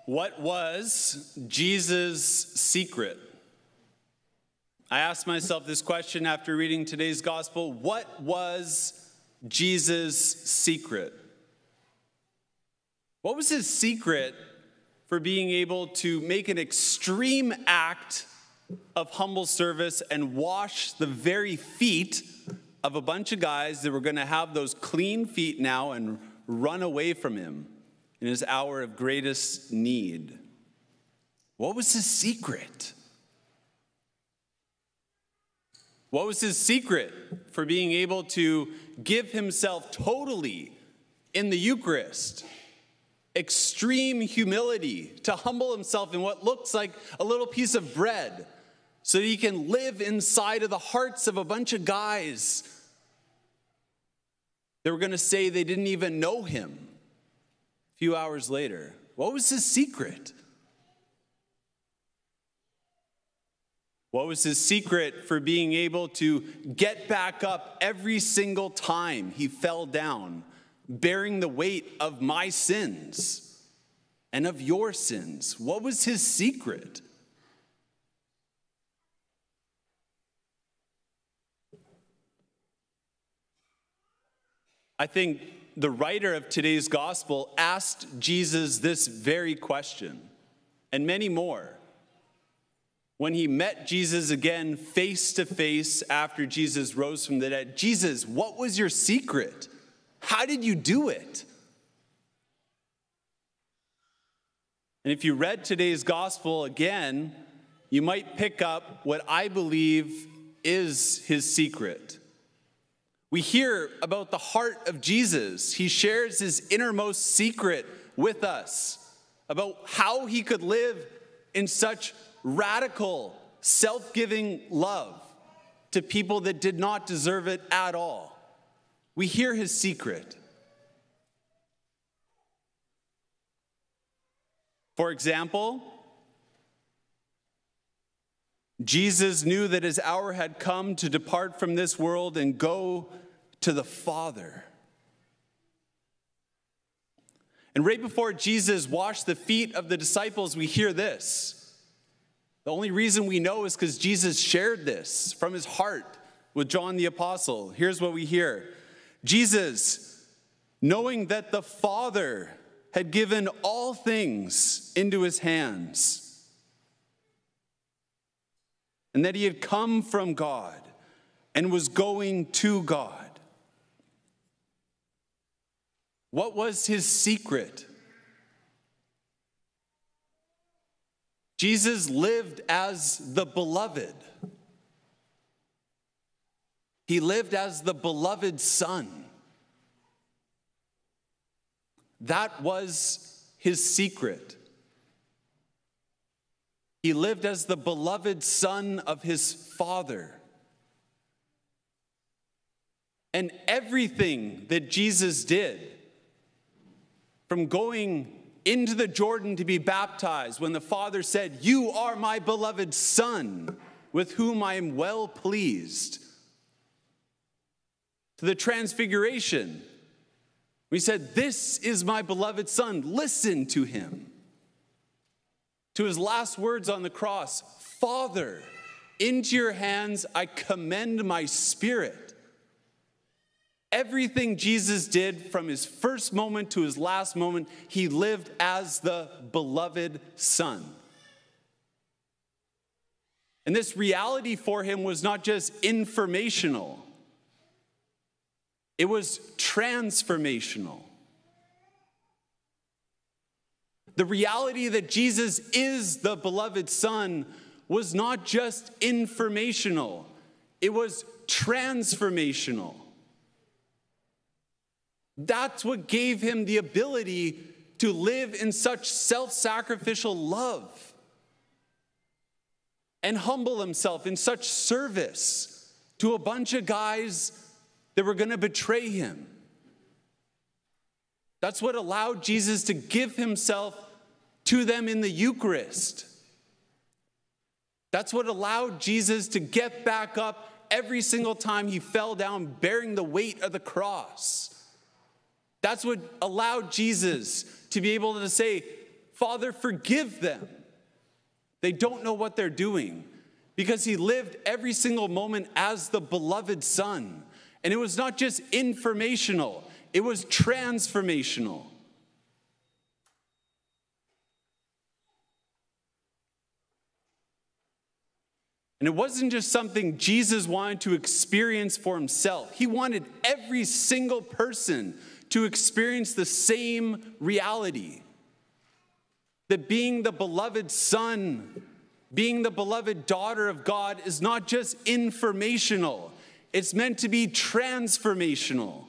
What was Jesus' secret? I asked myself this question after reading today's gospel. What was Jesus' secret? What was his secret for being able to make an extreme act of humble service and wash the very feet of a bunch of guys that were going to have those clean feet now and run away from him in his hour of greatest need? What was his secret? What was his secret for being able to give himself totally in the Eucharist? Extreme humility, to humble himself in what looks like a little piece of bread so that he can live inside of the hearts of a bunch of guys that were going to say they didn't even know him a few hours later. What was his secret? What was his secret for being able to get back up every single time he fell down, bearing the weight of my sins and of your sins? What was his secret? I think the writer of today's gospel asked Jesus this very question, and many more, when he met Jesus again face to face after Jesus rose from the dead. Jesus, what was your secret? How did you do it? And if you read today's gospel again, you might pick up what I believe is his secret. We hear about the heart of Jesus. He shares his innermost secret with us about how he could live in such radical, self-giving love to people that did not deserve it at all. We hear his secret. For example, Jesus knew that his hour had come to depart from this world and go to the Father. And right before Jesus washed the feet of the disciples, we hear this. The only reason we know is because Jesus shared this from his heart with John the Apostle. Here's what we hear. Jesus, knowing that the Father had given all things into his hands, and that he had come from God and was going to God. What was his secret? Jesus lived as the beloved. He lived as the beloved Son. That was his secret. He lived as the beloved Son of his Father. And everything that Jesus did, from going into the Jordan to be baptized, when the Father said, "You are my beloved Son, with whom I am well pleased," to the transfiguration, we said, "This is my beloved Son, listen to him," to his last words on the cross, "Father, into your hands I commend my spirit." Everything Jesus did from his first moment to his last moment, he lived as the beloved Son. And this reality for him was not just informational, it was transformational. The reality that Jesus is the beloved Son was not just informational, it was transformational. That's what gave him the ability to live in such self-sacrificial love and humble himself in such service to a bunch of guys that were going to betray him. That's what allowed Jesus to give himself to them in the Eucharist. That's what allowed Jesus to get back up every single time he fell down bearing the weight of the cross. That's what allowed Jesus to be able to say, Father, forgive them. They don't know what they're doing. Because he lived every single moment as the beloved Son. And it was not just informational, it was transformational. And it wasn't just something Jesus wanted to experience for himself. He wanted every single person to experience the same reality. That being the beloved Son, being the beloved daughter of God is not just informational. It's meant to be transformational.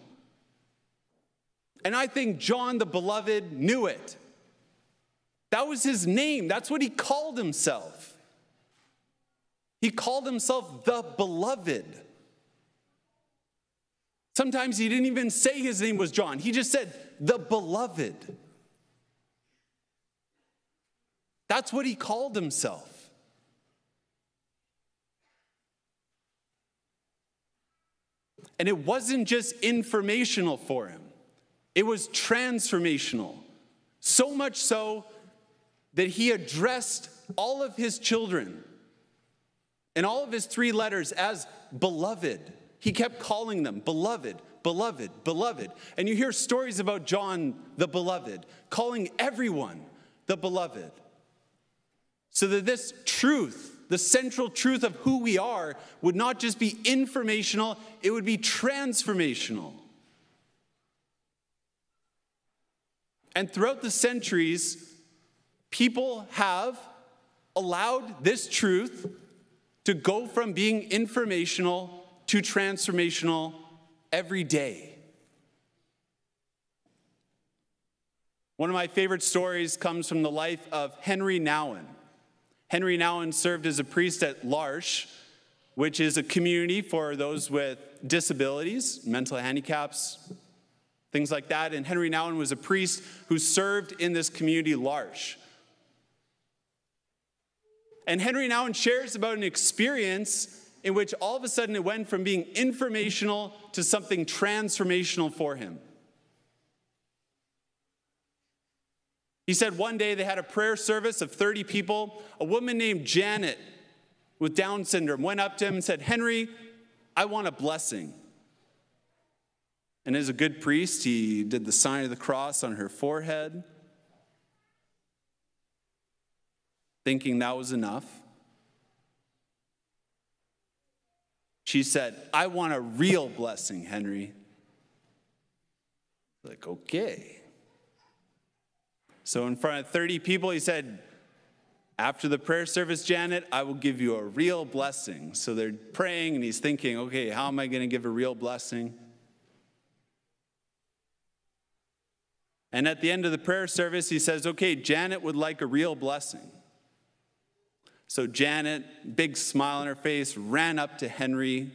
And I think John the Beloved knew it. That was his name. That's what he called himself. He called himself the Beloved. Sometimes he didn't even say his name was John. He just said, the Beloved. That's what he called himself. And it wasn't just informational for him. It was transformational. So much so that he addressed all of his children and all of his 3 letters as beloved. He kept calling them beloved, beloved, beloved. And you hear stories about John the Beloved, calling everyone the beloved. So that this truth, the central truth of who we are, would not just be informational, it would be transformational. And throughout the centuries, people have allowed this truth to go from being informational to transformational every day. One of my favorite stories comes from the life of Henry Nouwen. Henry Nouwen served as a priest at L'Arche, which is a community for those with disabilities, mental handicaps, things like that. And Henry Nouwen was a priest who served in this community, L'Arche. And Henry Nouwen shares about an experience in which all of a sudden it went from being informational to something transformational for him. He said one day they had a prayer service of 30 people. A woman named Janet with Down syndrome went up to him and said, "Henry, I want a blessing." And as a good priest, he did the sign of the cross on her forehead, thinking that was enough. She said, "I want a real blessing, Henry." Like, okay. So in front of 30 people, he said, "After the prayer service, Janet, I will give you a real blessing." So they're praying, and he's thinking, okay, how am I going to give a real blessing? And at the end of the prayer service, he says, okay, Janet would like a real blessing. So Janet, big smile on her face, ran up to Henry,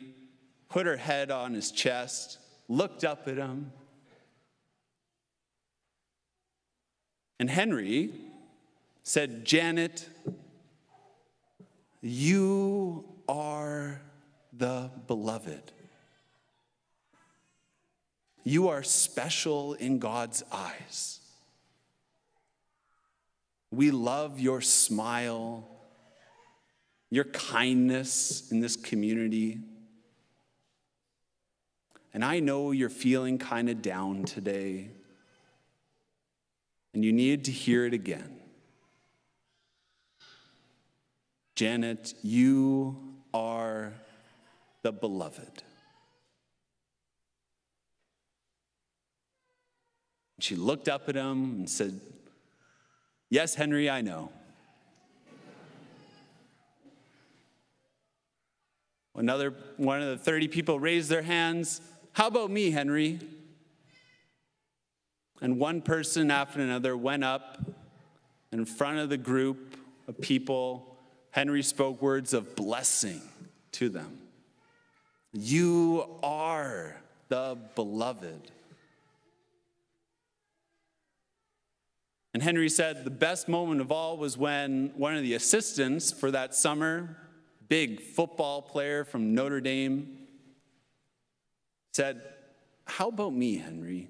put her head on his chest, looked up at him. And Henry said, "Janet, you are the beloved. You are special in God's eyes. We love your smile, your kindness in this community. And I know you're feeling kind of down today, and you need to hear it again. Janet, you are the beloved." She looked up at him and said, "Yes, Henry, I know." One of the 30 people raised their hands. "How about me, Henry?" And one person after another went up in front of the group of people. Henry spoke words of blessing to them. You are the beloved. And Henry said the best moment of all was when one of the assistants for that summer, big football player from Notre Dame, said, "How about me, Henry?"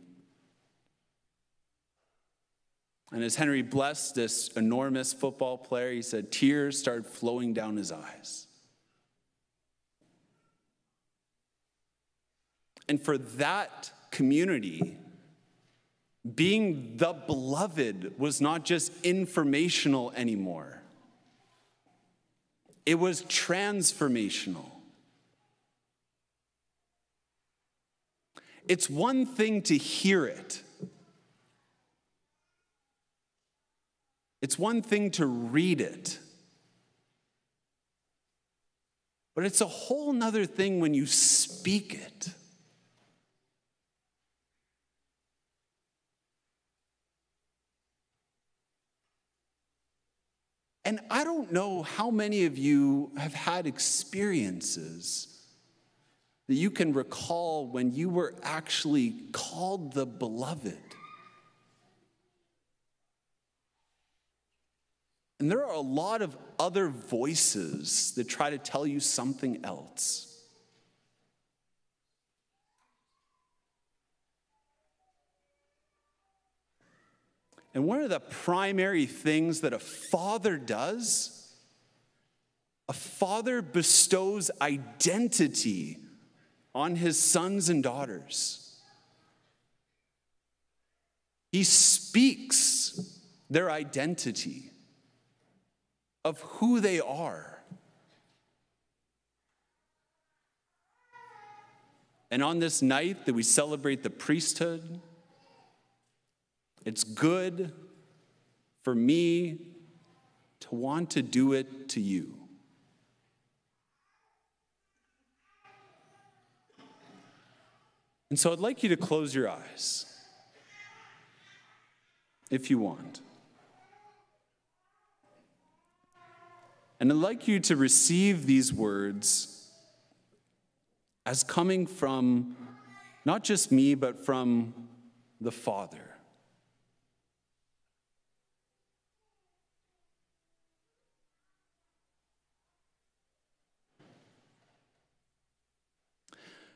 And as Henry blessed this enormous football player, he said tears started flowing down his eyes. And for that community, being the beloved was not just informational anymore. It was transformational. It's one thing to hear it. It's one thing to read it. But it's a whole nother thing when you speak it. And I don't know how many of you have had experiences that you can recall when you were actually called the beloved. And there are a lot of other voices that try to tell you something else. And one of the primary things that a father does, a father bestows identity on his sons and daughters. He speaks their identity of who they are. And on this night that we celebrate the priesthood, it's good for me to want to do it to you. And so I'd like you to close your eyes, if you want. And I'd like you to receive these words as coming from not just me, but from the Father.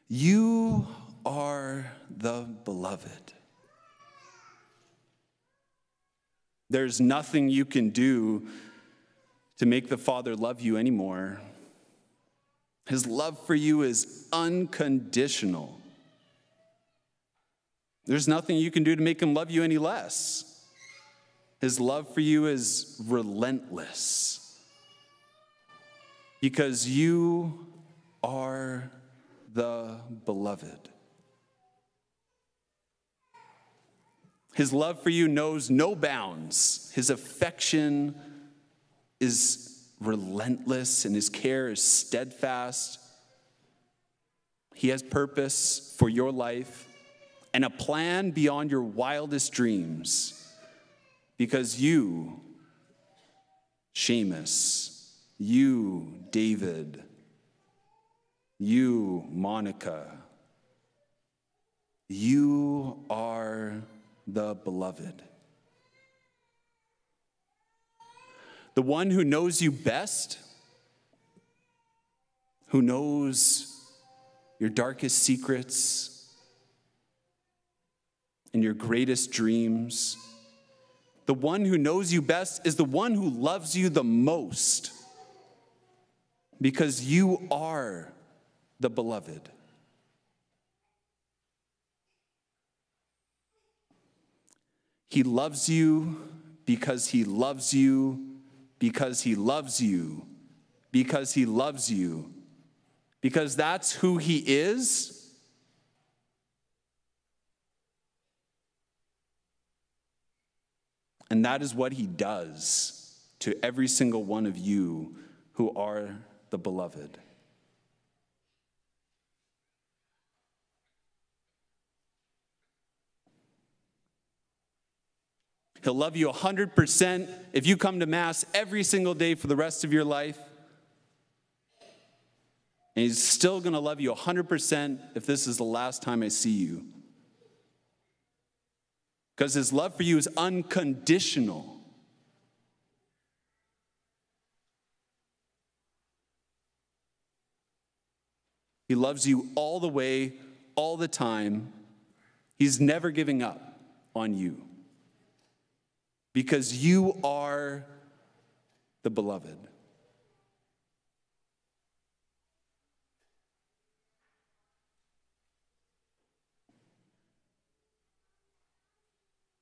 You are the beloved. There's nothing you can do to make the Father love you anymore. His love for you is unconditional. There's nothing you can do to make him love you any less. His love for you is relentless. Because you are the beloved. His love for you knows no bounds. His affection is relentless and his care is steadfast. He has purpose for your life and a plan beyond your wildest dreams. Because you, Seamus, you, David, you, Monica, you are the beloved. The one who knows you best, who knows your darkest secrets and your greatest dreams. The one who knows you best is the one who loves you the most because you are the beloved. He loves you because he loves you, because he loves you, because he loves you, because that's who he is. And that is what he does to every single one of you who are the beloved. He'll love you 100% if you come to Mass every single day for the rest of your life. And he's still going to love you 100% if this is the last time I see you. Because his love for you is unconditional. He loves you all the way, all the time. He's never giving up on you. because you are the beloved.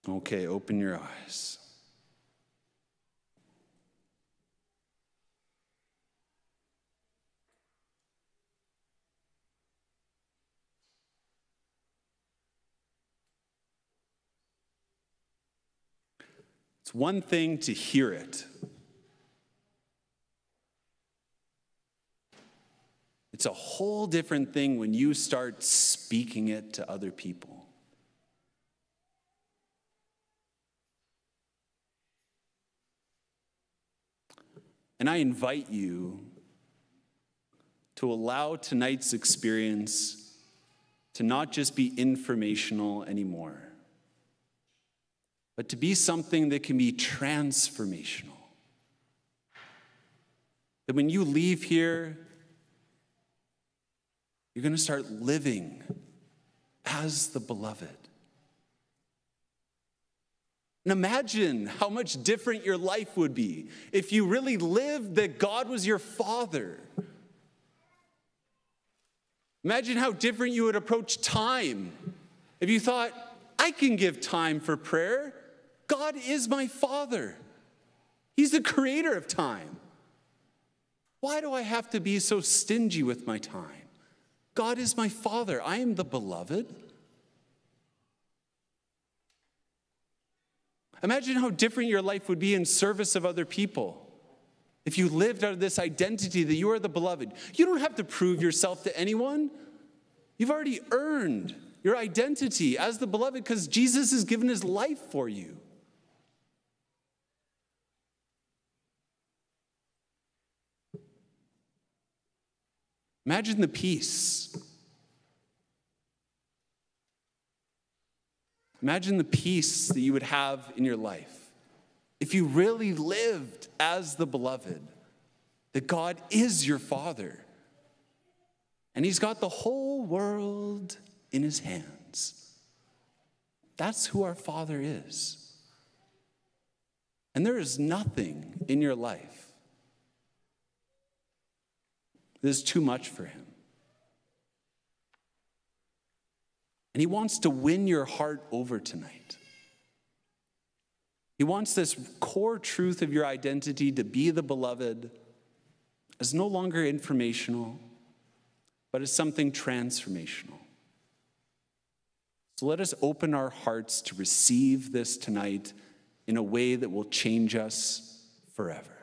Okay, open your eyes. It's one thing to hear it. It's a whole different thing when you start speaking it to other people. And I invite you to allow tonight's experience to not just be informational anymore, but to be something that can be transformational. That when you leave here, you're going to start living as the beloved. And imagine how much different your life would be if you really lived that God was your Father. Imagine how different you would approach time if you thought, I can give time for prayer. God is my Father. He's the creator of time. Why do I have to be so stingy with my time? God is my Father. I am the beloved. Imagine how different your life would be in service of other people if you lived out of this identity that you are the beloved. You don't have to prove yourself to anyone. You've already earned your identity as the beloved because Jesus has given his life for you. Imagine the peace. Imagine the peace that you would have in your life if you really lived as the beloved, that God is your Father, and he's got the whole world in his hands. That's who our Father is. And there is nothing in your life that is too much for him. And he wants to win your heart over tonight. He wants this core truth of your identity to be the beloved as no longer informational, but as something transformational. So let us open our hearts to receive this tonight in a way that will change us forever.